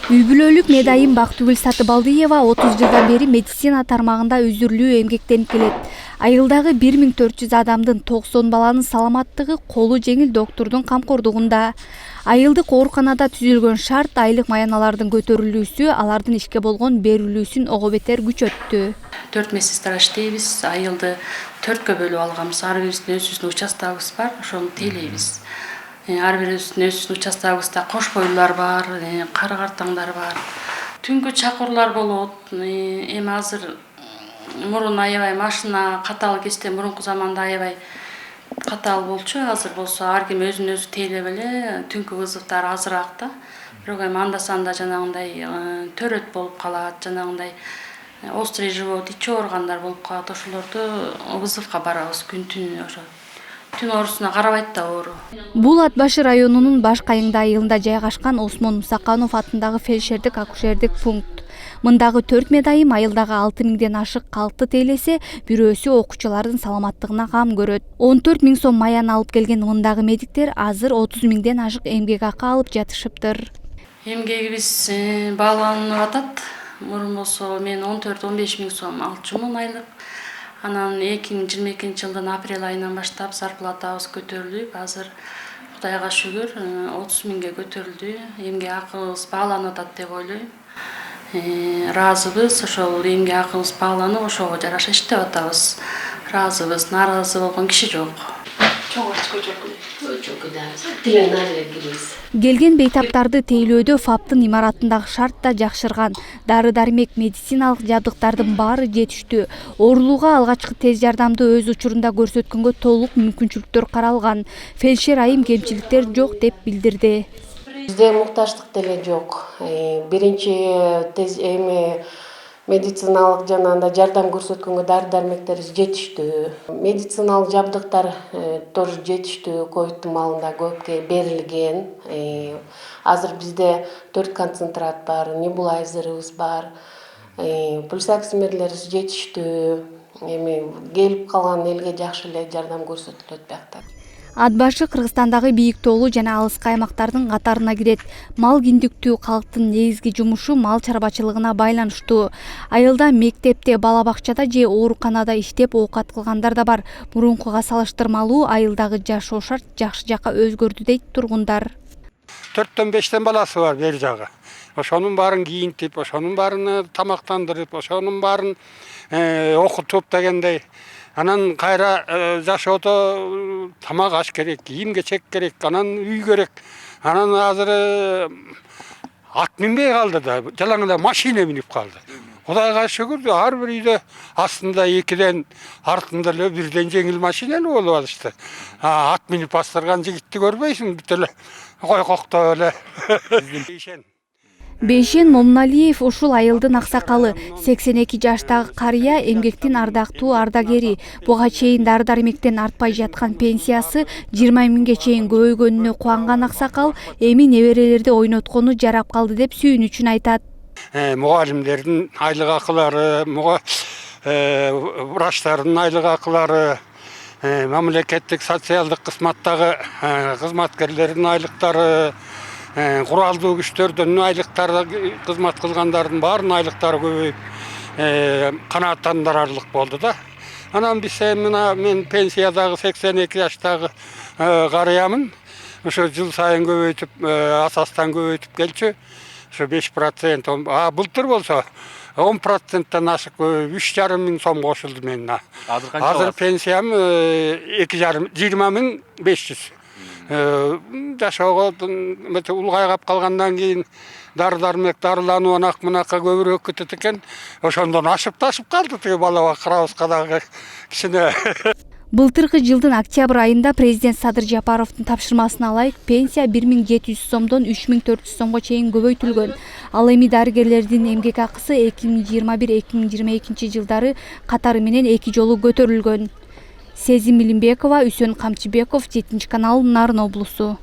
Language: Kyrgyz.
Үй бүлөлүк медайым Бактыгүл Сатыбалдиева 30 жылдан бери медицина тармагында үзүрлүү эмгектенип келет. Айылдагы 1400 адамдын 90 баланын саламаттыгы колу жеңил доктурдун камкордугунда. Айылдык ооруканада түзүлгөн шарт айлык маяналардын көтөрүлүүсү алардын ишке болгон берилүүсүн ого бетер күчөттү. 4 медсестра иштейбиз, айылды 4кө бөлүп алганбыз. Ар бирибиздин өзүбүздүн участогубуз бар, ошону тейлейбиз. Ар бирибиздин өзүбүздүн участогубузда кош бойлуулар бар, кары картаңдар бар. Түнкү чакыруулар болот. Эми азыр мурун аябай машина катал кезде, мурунку заманда аябай катал болчу. Азыр болсо ар ким өзүн өзү тейлеп эле, түнкү вызовдор азыраак да. Бирок эми анда-санда жанагындай төрөт болуп калат, жанагындай острый живот, ичи ооругандар болуп калат. Ошолорду вызовко барабыз күн-түн ошо. Түн оорусуна карабайт да оору. Бул Ат башы районунун Баш Кайыңды айылында жайгашкан Осмон Мусаканов атындагы фельдшердик акушердик пункт. Мындагы 4 медайым айылдагы 6000ден ашык калкты тейлесе, бирөөсү окуучулардын саламаттыгына кам көрөт. 14 000 сом маян алып келген мындагы медиктер азыр 30 000ден ашык эмгек акы алып жатышыптыр. Эмгегибиз бааланып атат. Мурун болсо мен 14-15 000 сом алчумун айлык. Анан 2022 жылдын апрель айынан баштап зарплатабыз көтөрүлүп, азыр Кудайга шүгүр 30 000ге көтөрүлдү. Эмгек акыбыз бааланып атат деп ойлойм. Разыбыз, ошол эмгек акыбыз бааланып, ошого жараша иштеп атабыз. Разыбыз, нааразы болгон киши жок. Келген бейтаптарды тейлөөдө ФАПтын имаратындагы шарт да жакшырган. Дары-дармек, медициналык жабдыктардын баары жетиштүү. Оорулууга алгачкы тез жардамды өз учурунда көрсөткөнгө толук мүмкүнчүлүктөр каралган. Фельдшер айым кемчиликтер жок деп билдирди. Бизде муктаждык деле жок. Биринчи тез медициналык жанагындай жардам көрсөткөнгө дары-дармектерибиз жетиштүү. Медициналык жабдыктар тоже жетиштүү, ковидтин маалында көпкө берилген. Азыр бизде 4 концентрат бар, небулайзерыбыз бар. Пульсоксимерлерибиз жетиштүү. Эми келип калган элге жакшы эле жардам көрсөтүлөт биякта. Ат башы Кыргызстандагы бийик тоолуу жана алыскы аймактардын катарына кирет. Мал киндиктүү калктын негизги жумушу мал чарбачылыгына байланыштуу. Айылда, мектепте, бала бакчада же ооруканада иштеп оокат кылгандар да бар. Мурункуга салыштырмалуу айылдагы жашоо шарт жакшы жакка өзгөрдү дейт тургундар. 4-5 баласы бар бери жагы. Ошонун баарын кийинтип, ошонун баарын тамактандырып, ошонун баарын окутуп дегендей. Анан кайра жашоодо тамак аш керек, кийим-кечек керек, анан үй керек. Анан азыр ат минбей калды да, жалаңда машина минип калды. Кудайга шүгүр, ар бир үйдө астында 2ден, артында эле 1ден жеңил машина эле болуп алышты. Ат минип бастырган жигитти көрбөйсүң, бүт эле койкоктоп эле. Бейшен Момуналиев ушул айылдын аксакалы, 82 жаштагы карыя эмгектин ардактуу ардагери. Буга чейин дары-дармектен артпай жаткан пенсиясы 20 000ге чейин көбөйгөнүнө кубанган аксакал эми неберелерди ойноткону жарап калды деп сүйүнүчүн айтат. Мугалимдердин айлык акылары, врачтардын айлык акылары, мамлекеттик социалдык кызматтагы кызматкерлердин айлыктары, куралдуу күчтөрдүн айлыктары, кызмат кылгандардын баарынын айлыктары көбөйүп, канааттандырарлык болду да. Анан биз мен пенсиядагы 82 жаштагы карыямын. Ошо жыл сайын көбөйтүп, асастан көбөйтүп келчү. Ошо 5%. Былтыр болсо 10%-тан ашык 3,5 000 сом кошулду менин. Азыр пенсиям 20 500. Жашоого улгайгап калгандан кийин дары-дармек, дарылануу анак-мынакка көбүрөөк кетет экен. Ошондон ашып калды тиги бала бакырабызга дагы кичине. Былтыркы жылдын октябрь айында президент Садыр Жапаровдун тапшырмасына ылайык пенсия 1700 сомдон 3400 сомго чейин көбөйтүлгөн. Ал эми дарыгерлердин эмгек акысы 2021-2022 жылдары катары менен 2 жолу көтөрүлгөн. Сезим Милимбекова, Үсөн Камчыбеков, 7 канал, Нарын облусу.